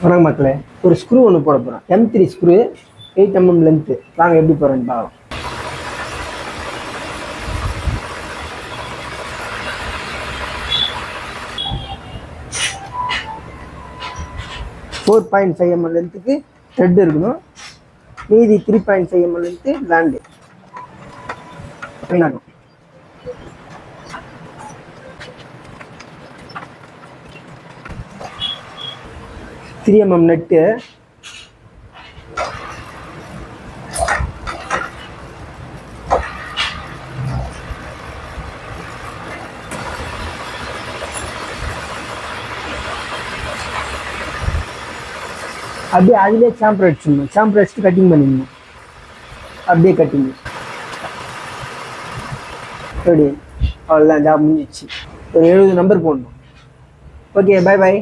வணக்கம் மக்களே, ஒரு ஸ்க்ரூ ஒன்று போட போகிறேன். M3 screw 8 mm length. வாங்க எப்படி போகிறேன்னு பார்க்கலாம். ஃபோர் 4.5 mm லென்த்துக்கு த்ரெட் இருக்கணும். மீதி 3.5 mm லென்த்து லேண்டு. வீணாகும். த்ரீ mm நெட்டு, அப்படியே அதிலே சாம்பர் அடிச்சிடணும். சாம்பர் அடிச்சுட்டு கட்டிங் பண்ணிடணும். அப்படியே கட்டிங் எப்படி அவ்வளோதான், ஜாப் முடிஞ்சிச்சு. ஒரு 70 நம்பர் போடணும். Okay, bye bye.